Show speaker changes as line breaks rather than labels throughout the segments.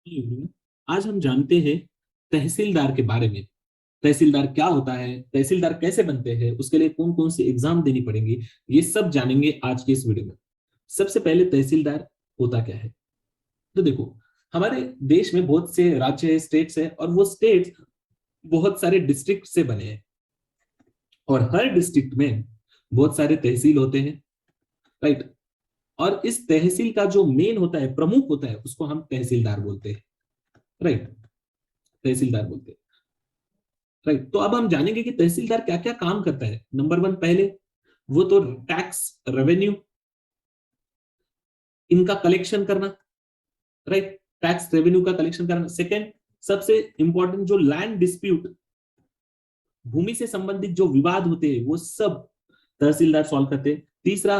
Everyone, आज हम जानते हैं तहसीलदार के बारे में। तहसीलदार क्या होता है, तहसीलदार कैसे बनते हैं, उसके लिए कौन कौन सी एग्जाम देनी पड़ेंगी, ये सब जानेंगे आज की इस वीडियो में। सबसे पहले तहसीलदार होता क्या है। तो देखो, हमारे देश में बहुत से राज्य है, स्टेट्स है, और वो स्टेट्स बहुत सारे डिस्ट्रिक्ट से बने हैं। और हर डिस्ट्रिक्ट में बहुत सारे तहसील होते हैं, राइट। और इस तहसील का जो मेन होता है, प्रमुख होता है, उसको हम तहसीलदार बोलते हैं, राइट। तहसीलदार बोलते हैं, राइट। तो अब हम जानेंगे कि तहसीलदार क्या क्या काम करता है। नंबर वन, पहले वो तो टैक्स रेवेन्यू इनका कलेक्शन करना, राइट। टैक्स रेवेन्यू का कलेक्शन करना। सेकेंड, सबसे इंपॉर्टेंट, जो लैंड डिस्प्यूट, भूमि से संबंधित जो विवाद होते हैं, वो सब तहसीलदार सॉल्व करते हैं। तीसरा,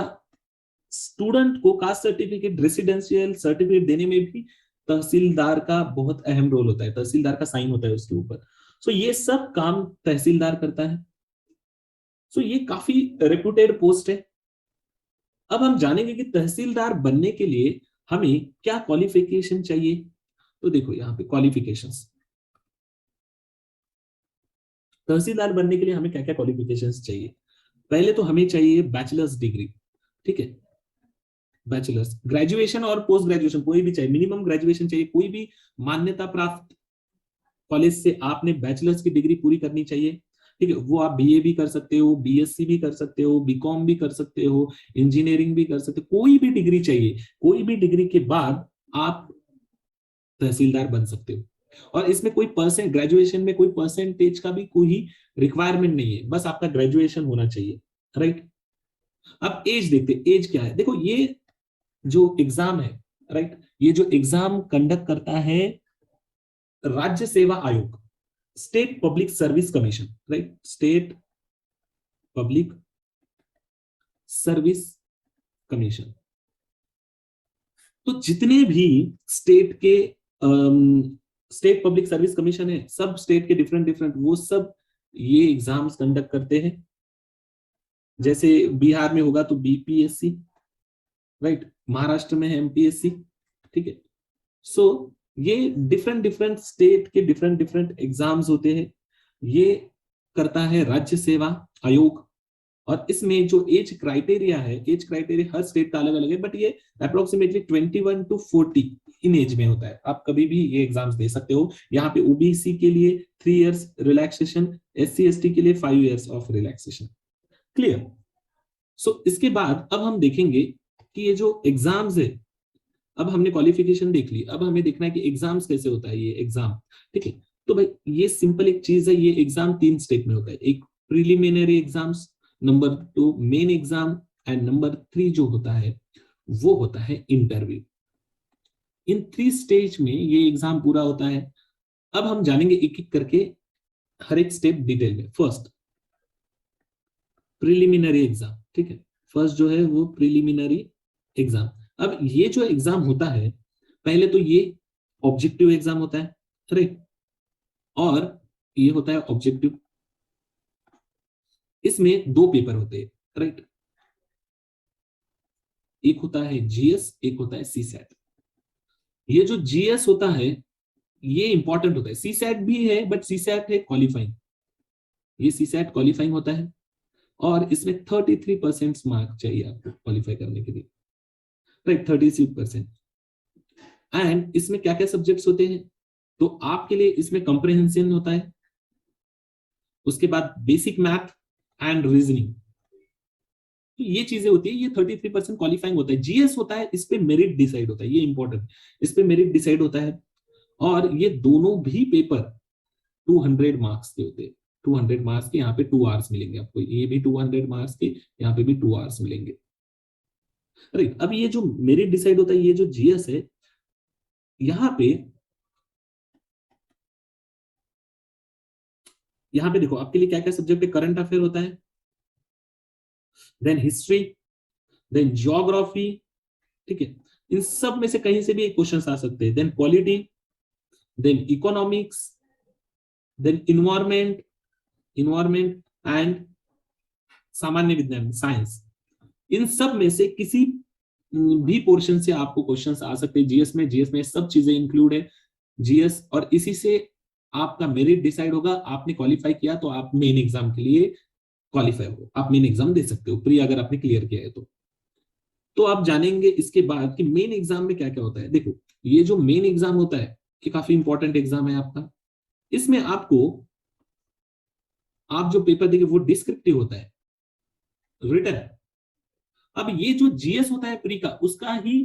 स्टूडेंट को कास्ट सर्टिफिकेट, रेसिडेंशियल सर्टिफिकेट देने में भी तहसीलदार का बहुत अहम रोल होता है, तहसीलदार का साइन होता है उसके ऊपर। सो ये सब काम तहसीलदार करता है। सो ये काफी रेप्यूटेड पोस्ट है। अब हम जानेंगे कि तहसीलदार बनने के लिए हमें क्या क्वालिफिकेशन चाहिए। तो देखो यहाँ पे क्वालिफिकेशंस, तहसीलदार बनने के लिए हमें क्या क्या क्वालिफिकेशंस चाहिए। पहले तो हमें चाहिए बैचलर्स डिग्री, ठीक है। बैचलर्स, ग्रेजुएशन और पोस्ट ग्रेजुएशन कोई भी चाहिए, मिनिमम ग्रेजुएशन चाहिए। कोई भी मान्यता प्राप्त कॉलेज से आपने बैचलर्स की डिग्री पूरी करनी चाहिए, ठीक है। वो आप बीए भी कर सकते हो, बीएससी भी कर सकते हो, बीकॉम भी कर सकते हो, इंजीनियरिंग भी कर सकते हो, कोई भी डिग्री चाहिए। कोई भी डिग्री के बाद आप तहसीलदार बन सकते हो। और इसमें कोई परसेंट, ग्रेजुएशन में कोई परसेंटेज का भी कोई रिक्वायरमेंट नहीं है, बस आपका ग्रेजुएशन होना चाहिए, राइट। अब एज देखते, एज क्या है। देखो, ये जो एग्जाम है, राइट, ये जो एग्जाम कंडक्ट करता है राज्य सेवा आयोग, state public service commission, right, state public service commission. तो जितने भी स्टेट के स्टेट पब्लिक सर्विस कमीशन है, सब स्टेट के डिफरेंट डिफरेंट, वो सब ये एग्जाम्स कंडक्ट करते हैं। जैसे बिहार में होगा तो बीपीएससी, राइट, महाराष्ट्र में है एमपीएससी, ठीक है। सो ये डिफरेंट डिफरेंट स्टेट के डिफरेंट डिफरेंट एग्जाम्स होते हैं। ये करता है राज्य सेवा आयोग। और इसमें जो एज क्राइटेरिया है, एज क्राइटेरिया हर स्टेट का अलग अलग है, बट ये अप्रोक्सीमेटली 21 to 40 इन एज में होता है। आप कभी भी ये एग्जाम्स दे सकते हो। यहाँ पे ओबीसी के लिए 3 इयर्स रिलैक्सेशन, एससी एसटी के लिए 5 इयर्स ऑफ रिलैक्सेशन। क्लियर। सो इसके बाद अब हम देखेंगे कि ये जो एग्जाम्स है, अब हमने क्वालिफिकेशन देख ली, अब हमें देखना है कि एग्जाम्स कैसे होता है ये एग्जाम, ठीक है। तो भाई ये सिंपल एक चीज है, ये एग्जाम 3 स्टेप में होता है। एक preliminary exams, number 2 main exam, and number 3 जो होता है वो होता है इंटरव्यू। इन 3 स्टेज में ये एग्जाम पूरा होता है। अब हम जानेंगे एक एक करके हर एक स्टेप डिटेल में। फर्स्ट, प्रिलिमिनरी एग्जाम, ठीक है। फर्स्ट जो है वो प्रिलिमिनरी एग्जाम। अब ये जो एग्जाम होता है, पहले तो ये ऑब्जेक्टिव एग्जाम होता है, राइट। और ये होता है ऑब्जेक्टिव, इसमें 2 पेपर होते हैं, राइट। एक होता है जीएस, एक होता है सीसैट। ये जो जीएस होता है ये इंपॉर्टेंट होता है, सीसैट भी है बट सीसैट है क्वालिफाइंग, ये सीसैट क्वालिफाइंग होता है। और इसमें 33% मार्क चाहिए आपको क्वालिफाई करने के लिए, राइट, 36%। एंड इसमें क्या क्या सब्जेक्ट्स होते हैं, तो आपके लिए इसमें कंप्रिहेंशन होता है, उसके बाद बेसिक मैथ एंड रीजनिंग। तो ये चीजें होती है, ये 33% क्वालिफाइंग होता है। जीएस होता है, इस पे मेरिट डिसाइड होता है, ये इंपॉर्टेंट, इस पे मेरिट डिसाइड होता है। और ये दोनों भी पेपर 200 मार्क्स के होते हैं। 200 मार्क्स के, यहाँ पे 2 आवर्स मिलेंगे आपको, ये भी 200 मार्क्स के, यहाँ पे भी 2 आवर्स मिलेंगे, राइट। अब ये जो मेरिट डिसाइड होता है, ये जो जीएस है, यहाँ पे देखो आपके लिए क्या क्या सब्जेक्ट है। करंट अफेयर होता है, देन हिस्ट्री, देन जियोग्राफी, ठीक है। इन सब में से कहीं से भी एक क्वेश्चन आ सकते हैं। Then polity, then economics, then environment, environment and सामान्य विज्ञान, साइंस। इन सब में से किसी भी पोर्शन से आपको क्वेश्चंस आ सकते हैं जीएस में। जीएस में सब चीजें इंक्लूड है, जीएस, और इसी से आपका मेरिट डिसाइड होगा। आपने क्वालिफाई किया तो आप मेन एग्जाम के लिए क्वालिफाई हो, आप मेन एग्जाम दे सकते हो प्री, अगर आपने क्लियर किया है तो आप जानेंगे इसके बाद कि मेन एग्जाम में क्या क्या होता है। देखो, ये जो मेन एग्जाम होता है कि काफी इंपॉर्टेंट एग्जाम है आपका। इसमें आपको, आप जो पेपर देंगे वो डिस्क्रिप्टिव होता है, रिटन। अब ये जो जीएस होता है प्री का, उसका ही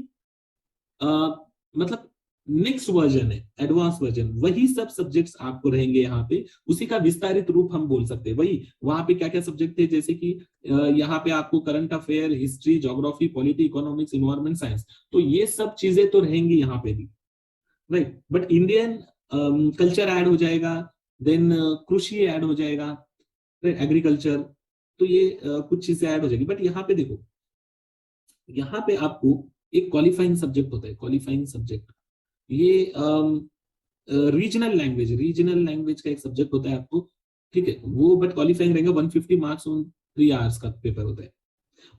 मतलब नेक्स्ट वर्जन है, एडवांस वर्जन। वही सब सब्जेक्ट्स आपको रहेंगे यहाँ पे, उसी का विस्तारित रूप हम बोल सकते हैं। वही वहां पे क्या क्या सब्जेक्ट थे, जैसे कि यहाँ पे आपको current affair, history, geography, polity, economics, environment, science, तो ये सब चीजें तो रहेंगी यहाँ पे भी, right. But Indian culture add हो जाएगा, देन कृषि ऐड हो जाएगा, एग्रीकल्चर, तो ये कुछ चीजें ऐड हो जाएगी। बट यहाँ पे देखो, यहाँ पे आपको एक क्वालिफाइंग सब्जेक्ट होता है, क्वालिफाइंग सब्जेक्ट, ये रीजनल लैंग्वेज का एक सब्जेक्ट होता है आपको, ठीक है, वो बट क्वालिफाइंग रहेगा। 150 मार्क्स ऑन 3 आवर्स का पेपर होता है।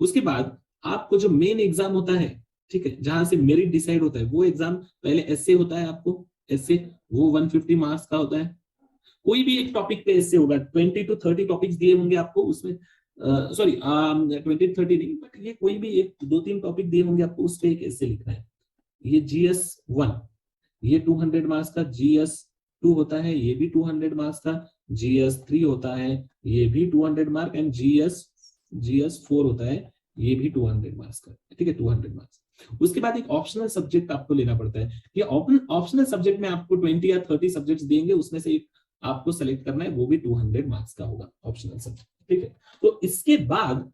उसके बाद आपको जो मेन एग्जाम होता है, ठीक है, जहां से मेरिट डिसाइड होता है, वो एग्जाम पहले एसए होता है आपको, एसए, वो 150 मार्क्स का होता है। कोई भी एक टॉपिक पे एसए होगा, 20 to 30 टॉपिक्स दिए होंगे आपको उसमें, सॉरी 20-30 नहीं, बट ये कोई भी एक 2-3 टॉपिक दिए होंगे आपको, उस पर एक एसए लिखना है। ये GS1, ये 200 मार्क्स का, GS2 होता है, ये भी 200 मार्क्स का, GS3 होता है, ये भी 200 मार्क, एंड GS4 होता है, ये भी 200 मार्क्स का, ठीक है, 200 मार्क्स। उसके बाद एक ऑप्शनल सब्जेक्ट आपको लेना पड़ता है। ये ऑप्शनल सब्जेक्ट में आपको 20 या 30 सब्जेक्ट्स देंगे, उसमें से एक आपको सेलेक्ट करना है, वो भी 200 मार्क्स का होगा, ऑप्शनल सब्जेक्ट, ठीक है। तो इसके बाद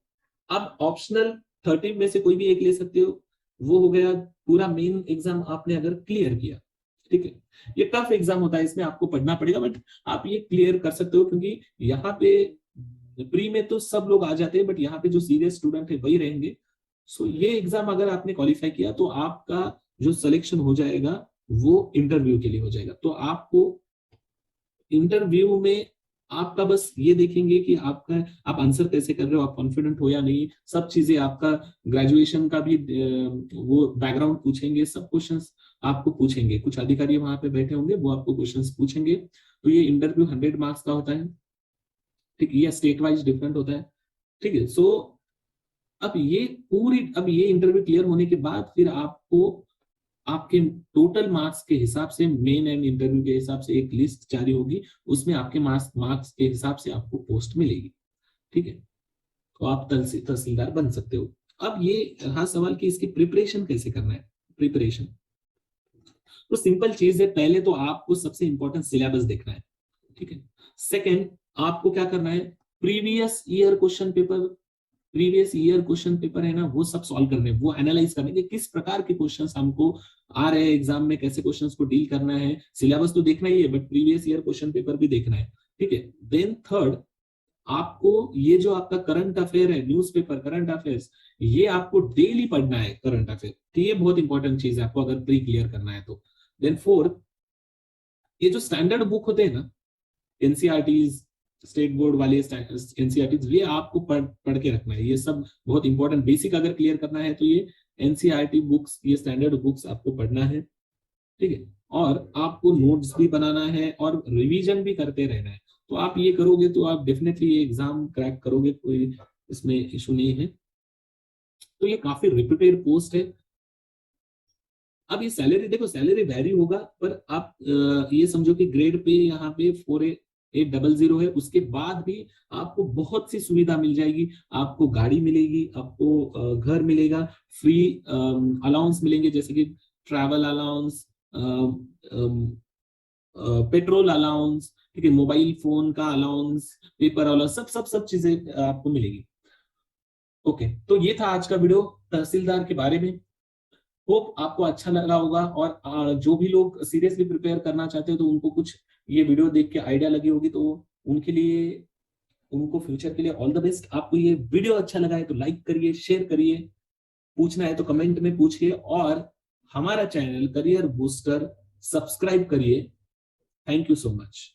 आप ऑप्शनल 30 में से कोई भी एक ले सकते हो, वो हो गया पूरा मेन एग्जाम आपने अगर क्लियर किया, ठीक है। ये टफ एग्जाम होता है, इसमें आपको पढ़ना पड़ेगा, बट आप ये क्लियर कर सकते हो, क्योंकि यहाँ पे प्री में तो सब लोग आ जाते हैं, बट यहाँ पे जो सीरियस स्टूडेंट है वही रहेंगे। सो ये एग्जाम अगर आपने क्वालिफाई किया तो आपका जो सिलेक्शन हो जाएगा वो इंटरव्यू के लिए हो जाएगा। तो आपको इंटरव्यू में आपका बस ये देखेंगे कि आपका, आप आंसर कैसे कर रहे हो, आप कॉन्फिडेंट हो या नहीं, सब चीजें, आपका ग्रेजुएशन का भी वो बैकग्राउंड पूछेंगे, सब क्वेश्चंस आपको पूछेंगे। कुछ अधिकारी वहां पे बैठे होंगे, वो आपको क्वेश्चंस पूछेंगे। तो ये इंटरव्यू 100 मार्क्स का होता है, ठीक, ये स्टेट वाइज डिफरेंट होता है, ठीक है। सो अब ये इंटरव्यू क्लियर होने के बाद फिर आपको आपके टोटल मार्क्स के हिसाब से, मेन एंड इंटरव्यू के हिसाब से एक लिस्ट जारी होगी, उसमें आपके मार्क्स के हिसाब से आपको पोस्ट मिलेगी, ठीक है। तो आप तहसीलदार बन सकते हो। अब ये हाँ सवाल कि इसकी प्रिपरेशन कैसे करना है। प्रिपरेशन तो सिंपल चीज है, पहले तो आपको सबसे इंपॉर्टेंट सिलेबस देखना है, ठीक है। सेकेंड, आपको क्या करना है, previous year question paper, previous year question paper है ना, वो सब सॉल्व करने, वो एनालाइज करने कि किस प्रकार के क्वेश्चंस हमको आ रहे हैं एग्जाम में, कैसे क्वेश्चंस को डील करना है। सिलेबस तो देखना ही है, but previous year question paper भी देखना है, ठीक है। देन थर्ड, आपको ये जो आपका करंट अफेयर है, न्यूज़पेपर करंट अफेयर्स, ये आपको डेली पढ़ना है करंट अफेयर, तो ये बहुत इंपॉर्टेंट चीज है आपको अगर प्री क्लियर करना है तो। देन फोर्थ, ये जो स्टैंडर्ड बुक होते हैं ना, एनसीईआरटीज, स्टेट बोर्ड वाले एनसीईआरटीज, ये आपको पढ़ के रखना है। ये सब बहुत इंपॉर्टेंट, बेसिक अगर क्लियर करना है तो ये एनसीईआरटी बुक्स, ये स्टैंडर्ड बुक्स आपको पढ़ना है, ठीक है। और आपको नोट्स भी बनाना है और रिवीजन भी करते रहना है। तो आप ये करोगे तो आप डेफिनेटली ये एग्जाम क्रैक करोगे, कोई इसमें इशू नहीं है। तो ये काफी रिपीटेड पोस्ट है। अब ये सैलरी देखो, सैलरी वेरी होगा, पर आप ये समझो कि ग्रेड पे यहाँ पे 4800 है, उसके बाद भी आपको बहुत सी सुविधा मिल जाएगी। आपको गाड़ी मिलेगी, आपको घर मिलेगा, फ्री अलाउंस मिलेंगे, जैसे कि ट्रैवल अलाउंस, पेट्रोल अलाउंस, ठीक है, मोबाइल फोन का अलाउंस, पेपर अलाउंस, सब सब सब चीजें आपको मिलेगी। ओके, तो ये था आज का वीडियो तहसीलदार के बारे में। होप आपको अच्छा लगा होगा, और जो भी लोग सीरियसली प्रिपेयर करना चाहते हो तो उनको कुछ ये वीडियो देख के आइडिया लगी होगी, तो उनके लिए, उनको फ्यूचर के लिए ऑल द बेस्ट। आपको ये वीडियो अच्छा लगा है तो लाइक करिए, शेयर करिए, पूछना है तो कमेंट में पूछिए, और हमारा चैनल करियर बूस्टर सब्सक्राइब करिए। Thank you so much.